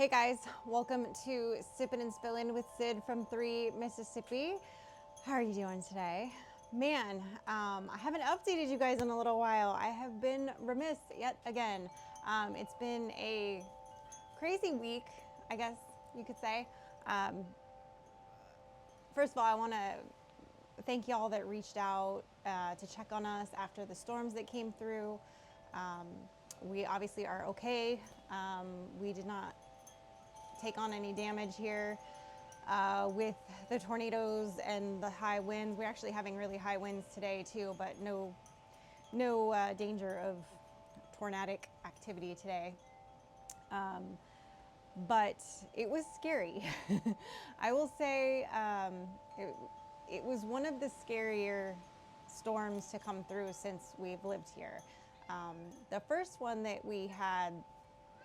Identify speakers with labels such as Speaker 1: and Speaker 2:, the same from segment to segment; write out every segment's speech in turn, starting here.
Speaker 1: Hey guys, welcome to Sippin' and Spillin' with Sid from 3 Mississippi. How are you doing today? Man, I haven't updated you guys in a little while. I have been remiss yet again. It's been a crazy week, I guess you could say. First of all, I want to thank y'all that reached out to check on us after the storms that came through. We obviously are okay. We did not take on any damage here with the tornadoes and the high winds. We're actually having really high winds today too, but no danger of tornadic activity today. But it was scary. I will say it was one of the scarier storms to come through since we've lived here. The first one that we had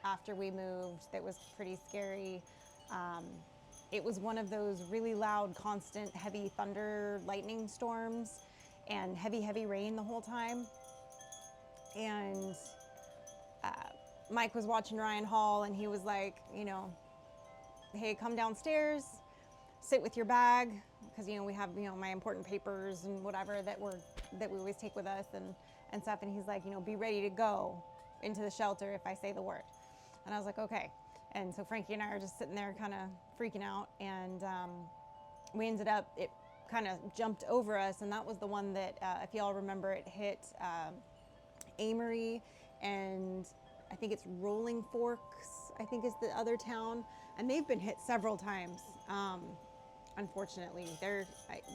Speaker 1: after we moved that was pretty scary, it was one of those really loud, constant, heavy thunder, lightning storms and heavy rain the whole time. And Mike was watching Ryan Hall and he was like, hey, come downstairs, sit with your bag, because we have my important papers and whatever that we always take with us and stuff. And he's like, be ready to go into the shelter if I say the word. And I was like, okay. And so Frankie and I are just sitting there kind of freaking out, and we ended up, it kind of jumped over us, and that was the one that, if y'all remember, it hit Amory, and I think it's Rolling Forks, I think is the other town, and they've been hit several times. Unfortunately, they're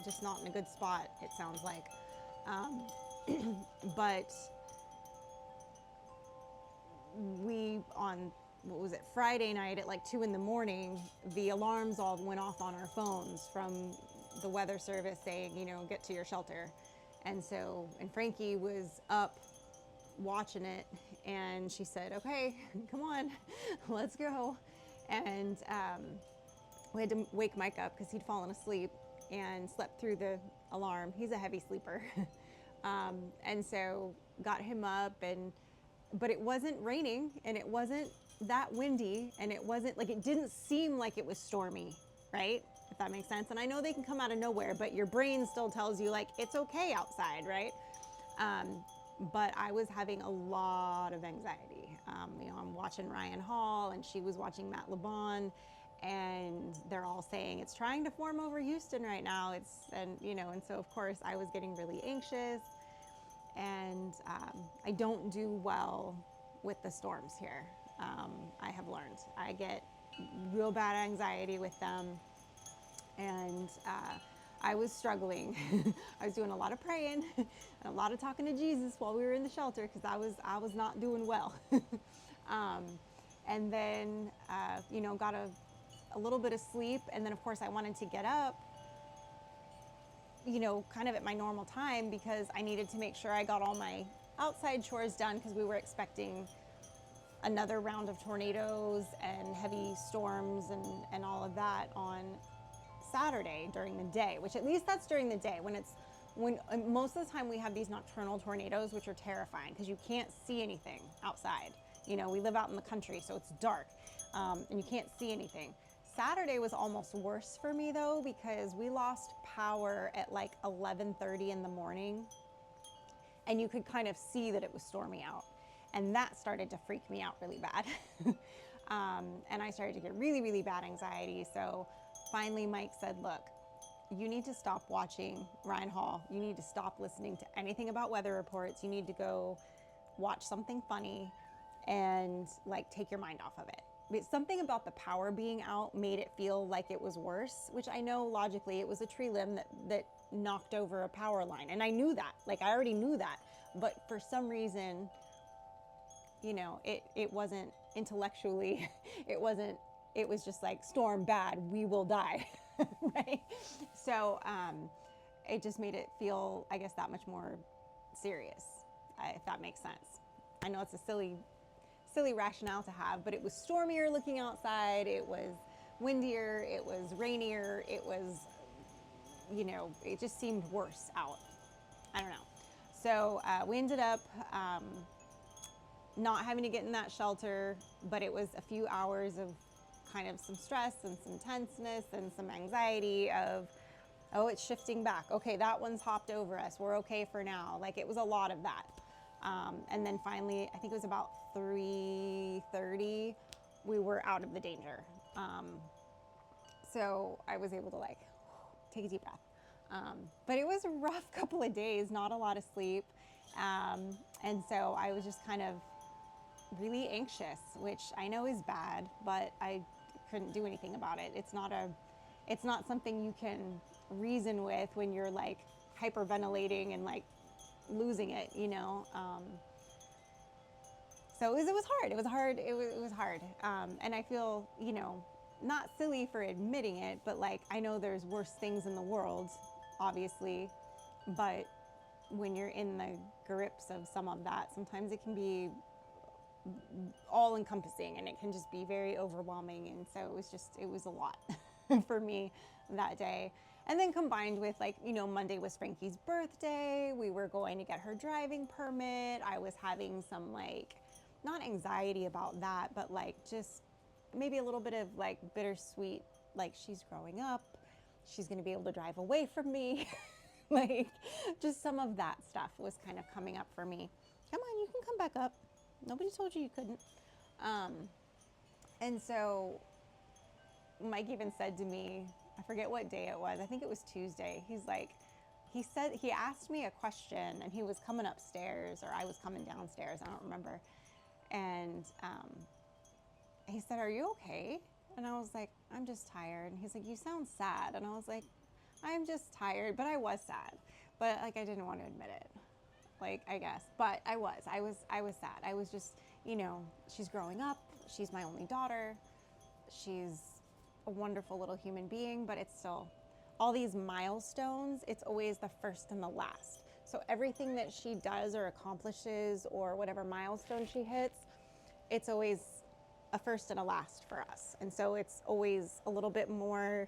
Speaker 1: just not in a good spot, it sounds like. But we, on, what was it, Friday night at like 2 in the morning, the alarms all went off on our phones from the weather service saying, get to your shelter. And Frankie was up watching it, and she said, okay, come on, let's go. And we had to wake Mike up because he'd fallen asleep and slept through the alarm. He's a heavy sleeper. And so got him up, but it wasn't raining, and it wasn't that windy, and it wasn't like, it didn't seem like it was stormy, right? If that makes sense. And I know they can come out of nowhere, but your brain still tells you like it's okay outside, right? But I was having a lot of anxiety. I'm watching Ryan Hall, and she was watching Matt LeBon, and they're all saying it's trying to form over Houston right now. And so of course I was getting really anxious, and I don't do well with the storms here. I have learned I get real bad anxiety with them, and I was struggling. I was doing a lot of praying and a lot of talking to Jesus while we were in the shelter, because I was not doing well. And then got a little bit of sleep, and then of course I wanted to get up kind of at my normal time, because I needed to make sure I got all my outside chores done, because we were expecting another round of tornadoes and heavy storms and all of that on Saturday during the day, which at least that's during the day when most of the time we have these nocturnal tornadoes, which are terrifying because you can't see anything outside. We live out in the country, so it's dark, and you can't see anything. Saturday was almost worse for me though, because we lost power at like 11:30 in the morning, and you could kind of see that it was stormy out, and that started to freak me out really bad. And I started to get really bad anxiety. So finally Mike said, look, you need to stop watching Ryan Hall. You need to stop listening to anything about weather reports. You need to go watch something funny and like take your mind off of it. But something about the power being out made it feel like it was worse, which I know logically it was a tree limb that knocked over a power line. And I knew that, like I already knew that. But for some reason, it wasn't intellectually, it was just like, storm bad, we will die, right? So it just made it feel, I guess, that much more serious, if that makes sense. I know it's a silly rationale to have, but it was stormier looking outside, it was windier, it was rainier, it was, it just seemed worse out. I don't know. So we ended up not having to get in that shelter, but it was a few hours of kind of some stress and some tenseness and some anxiety of, oh, it's shifting back. Okay, that one's hopped over us. We're okay for now. Like, it was a lot of that. And then finally, I think it was about 3:30, we were out of the danger. So I was able to like take a deep breath. But it was a rough couple of days, not a lot of sleep. And so I was just kind of really anxious, which I know is bad, but I couldn't do anything about it. It's not something you can reason with when you're like hyperventilating and like losing it, you know? So it was hard. It was hard. It was hard. And I feel, you know, not silly for admitting it, but like, I know there's worse things in the world, obviously, but when you're in the grips of some of that, sometimes it can be all encompassing and it can just be very overwhelming. And so it was a lot for me that day. And then combined with like, you know, Monday was Frankie's birthday. We were going to get her driving permit. I was having some like, not anxiety about that, but like just maybe a little bit of like bittersweet, like she's growing up, she's going to be able to drive away from me. Like just some of that stuff was kind of coming up for me. Come on, you can come back up. Nobody told you couldn't. And so Mike even said to me, I forget what day it was. I think it was Tuesday. He's like, he asked me a question and he was coming upstairs or I was coming downstairs. I don't remember. And he said, are you okay? And I was like, I'm just tired. And he's like, you sound sad. And I was like, I'm just tired, but I was sad. But like, I didn't want to admit it, like, I guess, but I was sad. I was just, you know, she's growing up. She's my only daughter. She's a wonderful little human being, but it's still all these milestones. It's always the first and the last. So everything that she does or accomplishes or whatever milestone she hits, it's always a first and a last for us. And so it's always a little bit more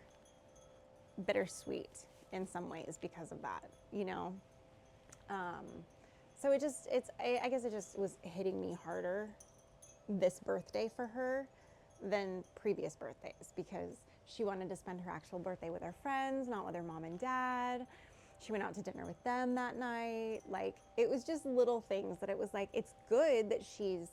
Speaker 1: bittersweet in some ways because of that, you know? So I guess it just was hitting me harder this birthday for her than previous birthdays because she wanted to spend her actual birthday with her friends, not with her mom and dad. She went out to dinner with them that night. Like, it was just little things that it was like, it's good that she's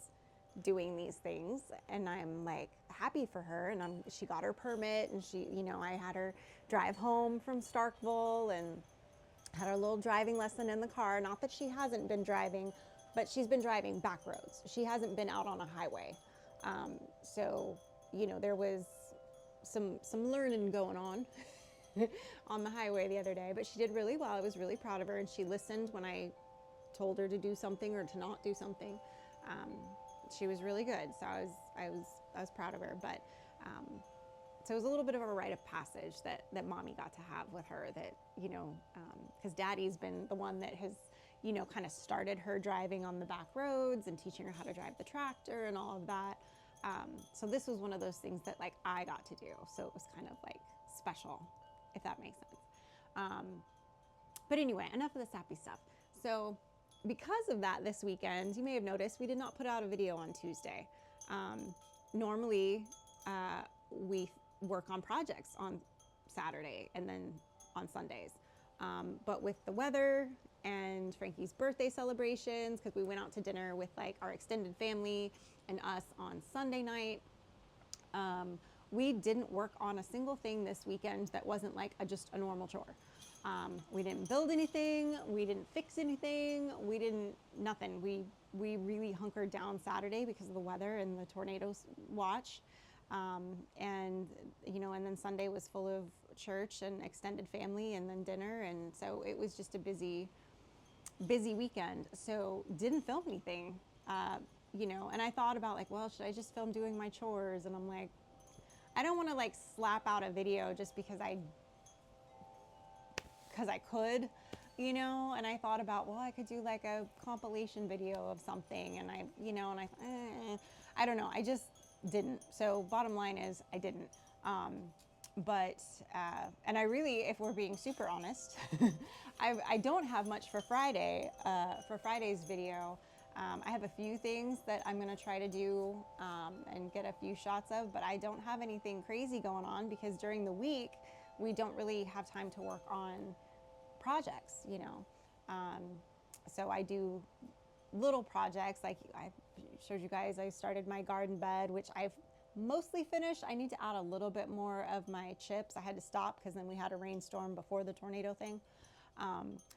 Speaker 1: doing these things and I'm like happy for her, and she got her permit and she, you know, I had her drive home from Starkville and had her little driving lesson in the car. Not that she hasn't been driving, but she's been driving back roads. She hasn't been out on a highway. So, you know, there was some learning going on on the highway the other day, but she did really well. I was really proud of her, and she listened when I told her to do something or to not do something. She was really good. So I was proud of her, but, so it was a little bit of a rite of passage that mommy got to have with her that, you know, because daddy's been the one that has, you know, kind of started her driving on the back roads and teaching her how to drive the tractor and all of that. So this was one of those things that like I got to do. So it was kind of like special, if that makes sense. But anyway, enough of the sappy stuff. So because of that this weekend, you may have noticed we did not put out a video on Tuesday. Normally, we work on projects on Saturday and then on Sundays. But with the weather and Frankie's birthday celebrations, because we went out to dinner with like our extended family and us on Sunday night, we didn't work on a single thing this weekend that wasn't like just a normal chore. We didn't build anything, we didn't fix anything, nothing. We really hunkered down Saturday because of the weather and the tornadoes watch. And, you know, and then Sunday was full of church and extended family and then dinner. And so it was just a busy weekend. So didn't film anything, you know, and I thought about like, well, should I just film doing my chores? And I'm like, I don't want to like slap out a video just because I could, you know, and I thought about, well, I could do like a compilation video of something, and I, you know, and I don't know, I just didn't. So bottom line is I didn't. And I really, if we're being super honest, I don't have much for Friday, for Friday's video. I have a few things that I'm going to try to do and get a few shots of, but I don't have anything crazy going on because during the week we don't really have time to work on projects, you know. Um, so I do little projects like I showed you guys. I started my garden bed, which I've mostly finished. I need to add a little bit more of my chips. I had to stop because then we had a rainstorm before the tornado thing.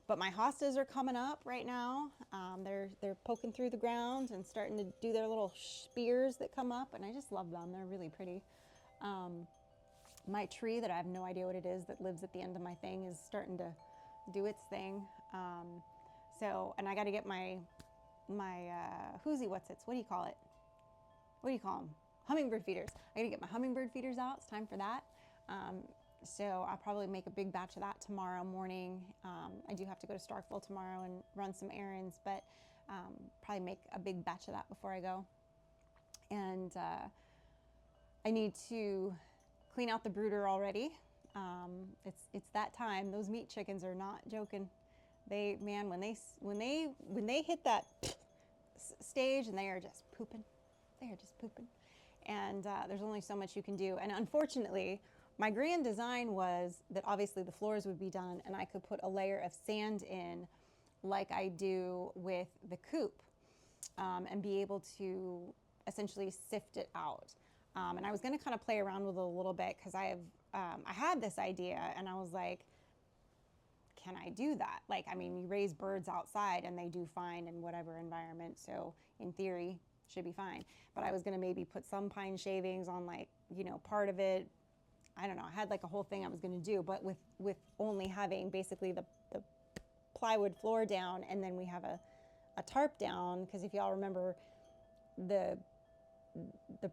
Speaker 1: But my hostas are coming up right now. They're poking through the ground and starting to do their little spears that come up, and I just love them. They're really pretty. My tree that I have no idea what it is that lives at the end of my thing is starting to do its thing. And I got to get my whoosie what's-its. What do you call it? What do you call them? Hummingbird feeders. I got to get my hummingbird feeders out. It's time for that. So I'll probably make a big batch of that tomorrow morning. I do have to go to Starkville tomorrow and run some errands, but probably make a big batch of that before I go. And I need to clean out the brooder already. It's that time. Those meat chickens are not joking. They, man, when they hit that stage and they are just pooping. They are just pooping. And there's only so much you can do. And unfortunately, my grand design was that obviously the floors would be done and I could put a layer of sand in like I do with the coop and be able to essentially sift it out. And I was going to kind of play around with it a little bit because I had this idea and I was like, can I do that? Like, I mean, you raise birds outside and they do fine in whatever environment. So in theory, should be fine. But I was going to maybe put some pine shavings on, like, you know, part of it. I don't know. I had like a whole thing I was going to do, but with only having basically the plywood floor down, and then we have a tarp down, because if y'all remember, the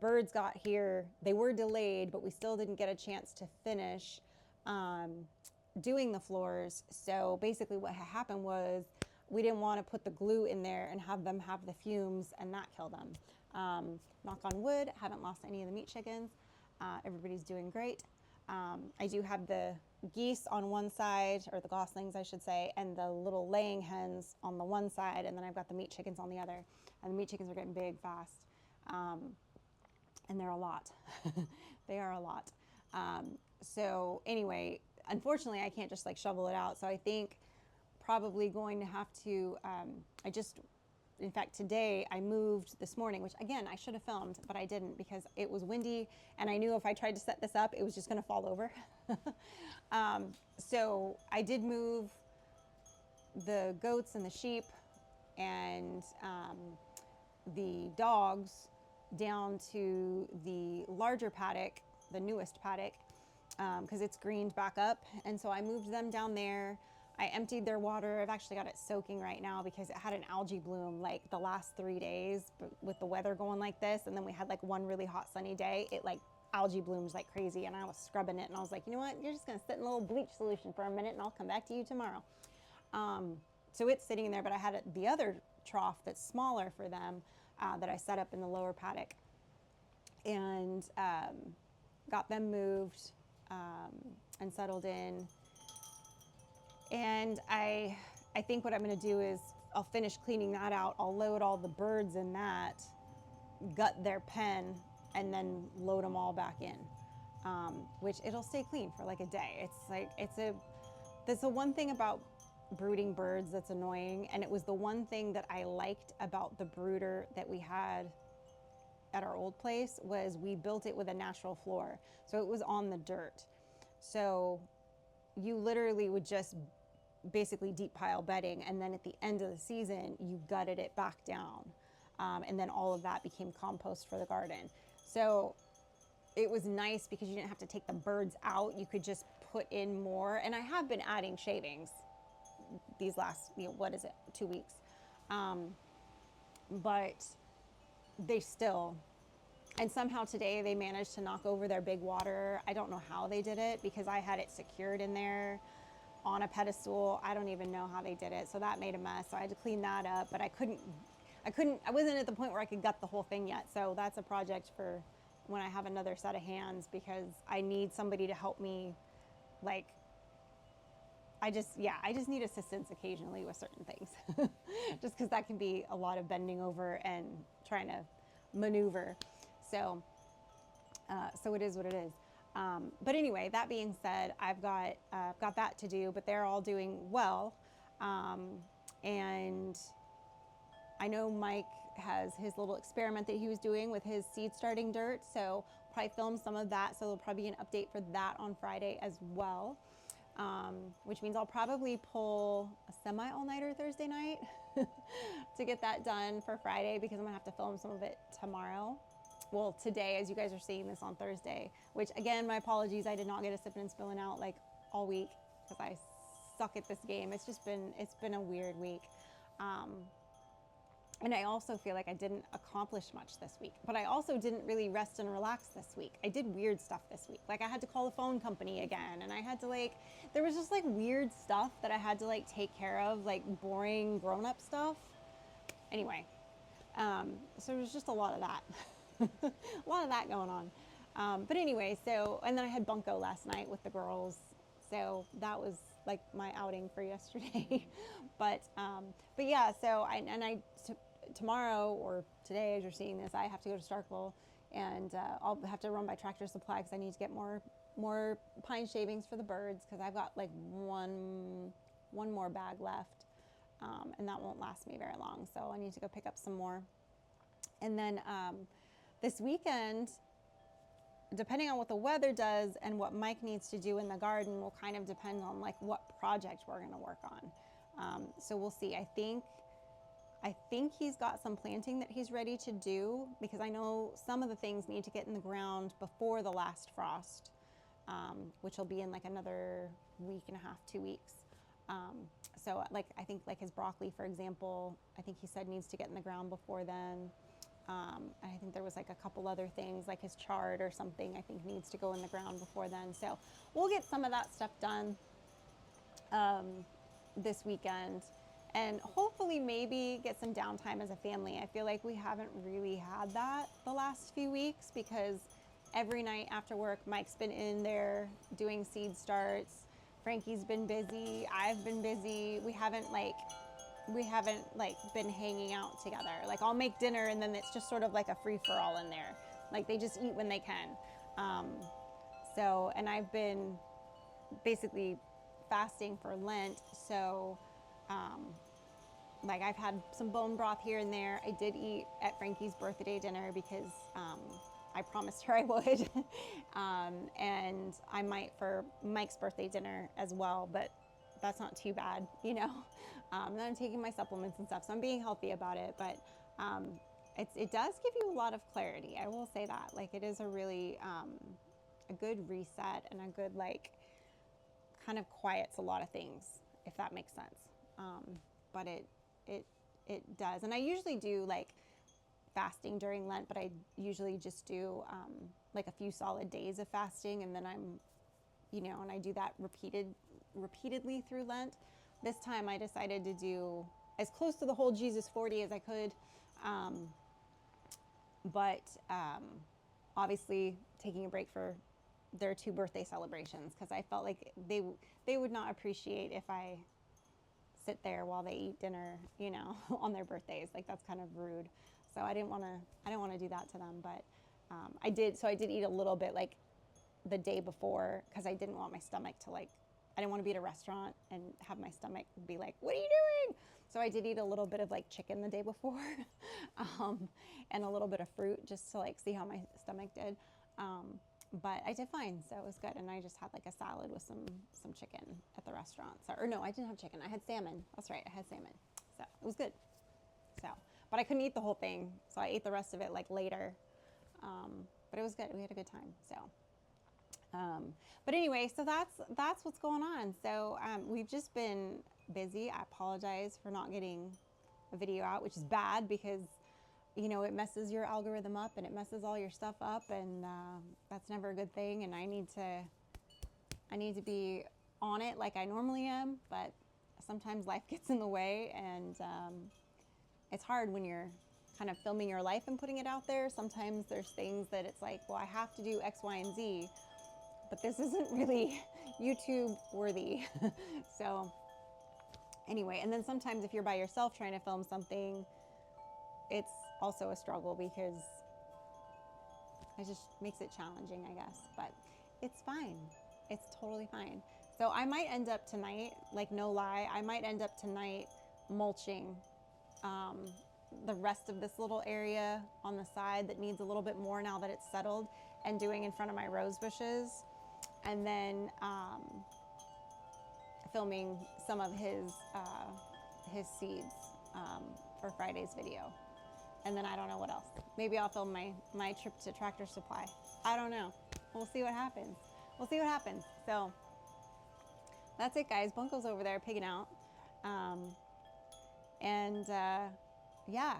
Speaker 1: birds got here. They were delayed, but we still didn't get a chance to finish doing the floors. So basically what happened was we didn't want to put the glue in there and have them have the fumes and that kill them. Knock on wood, haven't lost any of the meat chickens. Everybody's doing great. I do have the geese on one side, or the goslings I should say, and the little laying hens on the one side, and then I've got the meat chickens on the other. And the meat chickens are getting big fast. And they're a lot. They are a lot. So anyway, unfortunately, I can't just like shovel it out. So I think probably going to have to, in fact, today I moved this morning, which again, I should have filmed, but I didn't because it was windy and I knew if I tried to set this up, it was just going to fall over. So I did move the goats and the sheep and the dogs down to the larger paddock, the newest paddock, because it's greened back up. And so I moved them down there. I emptied their water. I've actually got it soaking right now because it had an algae bloom like the last 3 days, but with the weather going like this. And then we had like one really hot sunny day. It like algae blooms like crazy. And I was scrubbing it and I was like, you know what? You're just going to sit in a little bleach solution for a minute and I'll come back to you tomorrow. So it's sitting in there, but I had the other trough that's smaller for them that I set up in the lower paddock and got them moved and settled in. And I think what I'm going to do is I'll finish cleaning that out. I'll load all the birds in that, gut their pen, and then load them all back in, which it'll stay clean for like a day. It's like, there's the one thing about brooding birds that's annoying, and it was the one thing that I liked about the brooder that we had at our old place was we built it with a natural floor. So it was on the dirt. So you literally would just basically deep pile bedding, and then at the end of the season you gutted it back down, and then all of that became compost for the garden. So it was nice because you didn't have to take the birds out. You could just put in more, and I have been adding shavings these last, 2 weeks, but they still, and somehow today they managed to knock over their big water. I don't know how they did it because I had it secured in there on a pedestal. I don't even know how they did it. So that made a mess. So I had to clean that up, but I wasn't at the point where I could gut the whole thing yet. So that's a project for when I have another set of hands, because I need somebody to help me like I just need assistance occasionally with certain things, just because that can be a lot of bending over and trying to maneuver. So, so it is what it is. But anyway, that being said, I've got that to do, but they're all doing well, and I know Mike has his little experiment that he was doing with his seed starting dirt, so probably film some of that. So there'll probably be an update for that on Friday as well, which means I'll probably pull a semi all-nighter Thursday night to get that done for Friday, because I'm gonna have to film some of it tomorrow. Well, today, as you guys are seeing this on Thursday, which again, my apologies, I did not get a sipping and spilling out like all week because I suck at this game. It's been a weird week. And I also feel like I didn't accomplish much this week, but I also didn't really rest and relax this week. I did weird stuff this week. Like I had to call the phone company again, and I had to there was just like weird stuff that I had to like take care of, like boring grown-up stuff. Anyway, so there's just a lot of that, a lot of that going on. But anyway, so, and then I had bunko last night with the girls. So that was like my outing for yesterday. but yeah, so tomorrow or today, as you're seeing this, I have to go to Starkville, and I'll have to run by Tractor Supply because I need to get more pine shavings for the birds, because I've got like one more bag left, and that won't last me very long. So I need to go pick up some more. And then this weekend, depending on what the weather does and what Mike needs to do in the garden, will kind of depend on like what project we're going to work on. So we'll see. I think he's got some planting that he's ready to do, because I know some of the things need to get in the ground before the last frost, which will be in like another week and a half, 2 weeks. So like, I think like his broccoli, for example, I think he said needs to get in the ground before then. I think there was like a couple other things, like his chard or something, I think needs to go in the ground before then. So we'll get some of that stuff done this weekend, and hopefully maybe get some downtime as a family. I feel like we haven't really had that the last few weeks, because every night after work, Mike's been in there doing seed starts. Frankie's been busy. I've been busy. We haven't been hanging out together. Like I'll make dinner and then it's just sort of like a free-for-all in there. Like they just eat when they can. And I've been basically fasting for Lent. So like I've had some bone broth here and there. I did eat at Frankie's birthday dinner because I promised her I would. And I might for Mike's birthday dinner as well, but that's not too bad, you know. Then I'm taking my supplements and stuff, so I'm being healthy about it. But it does give you a lot of clarity. I will say that. Like it is a really a good reset, and a good like kind of quiets a lot of things, if that makes sense. But it does. And I usually do like fasting during Lent, but I usually just do like a few solid days of fasting, and then and I do that repeatedly through Lent. This time I decided to do as close to the whole Jesus 40 as I could, but obviously taking a break for their 2 birthday celebrations, because I felt like they would not appreciate if I sit there while they eat dinner, on their birthdays. Like that's kind of rude. So I didn't want to do that to them, but I did eat a little bit like the day before, because I didn't want my stomach to I didn't want to be at a restaurant and have my stomach be like, what are you doing? So I did eat a little bit of like chicken the day before, and a little bit of fruit, just to see how my stomach did. But I did fine, so it was good. And I just had like a salad with some chicken at the restaurant. So, or no, I didn't have chicken. I had salmon. That's right, I had salmon. So it was good. So, but I couldn't eat the whole thing, so I ate the rest of it later. But it was good. We had a good time. So. But anyway, so that's what's going on. So we've just been busy. I apologize for not getting a video out, which is bad, because it messes your algorithm up and it messes all your stuff up, and that's never a good thing. And I need to be on it like I normally am, but sometimes life gets in the way, and it's hard when you're kind of filming your life and putting it out there. Sometimes there's things that it's like, well, I have to do X, Y, and Z. but this isn't really YouTube worthy. So anyway, and then sometimes if you're by yourself trying to film something, it's also a struggle because it just makes it challenging, I guess, but it's fine. It's totally fine. So I might end up tonight, like no lie, I might end up tonight mulching the rest of this little area on the side that needs a little bit more now that it's settled, and doing in front of my rose bushes, and then filming some of his seeds for Friday's video. And then I don't know what else. Maybe I'll film my trip to Tractor Supply. I don't know. We'll see what happens. We'll see what happens. So that's it, guys. Bunko's over there pigging out. Yeah,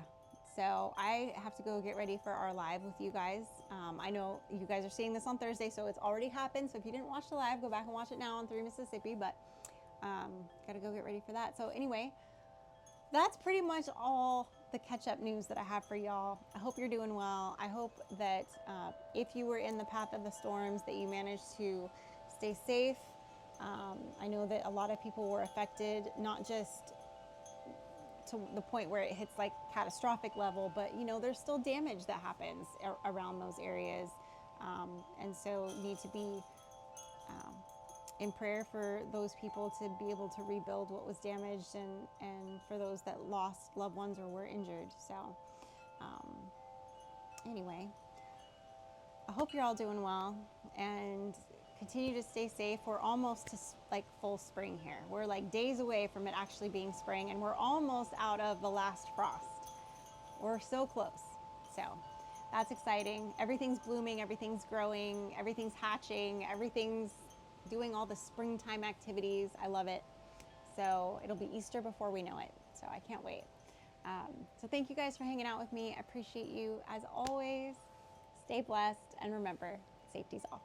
Speaker 1: so I have to go get ready for our live with you guys. I know you guys are seeing this on Thursday, so it's already happened. So if you didn't watch the live, go back and watch it now on 3 Mississippi, but gotta go get ready for that. So anyway, that's pretty much all the catch-up news that I have for y'all. I hope you're doing well. I hope that if you were in the path of the storms, that you managed to stay safe. I know that a lot of people were affected, not just to the point where it hits like catastrophic level, but you know, there's still damage that happens around those areas. And so need to be in prayer for those people to be able to rebuild what was damaged, and for those that lost loved ones or were injured. So anyway, I hope you're all doing well and continue to stay safe. We're almost to like full spring here. We're like days away from it actually being spring, and we're almost out of the last frost. We're so close. So that's exciting. Everything's blooming, everything's growing, everything's hatching, everything's doing all the springtime activities. I love it. So it'll be Easter before we know it. So I can't wait. So thank you guys for hanging out with me. I appreciate you as always. Stay blessed, and remember, safety's off.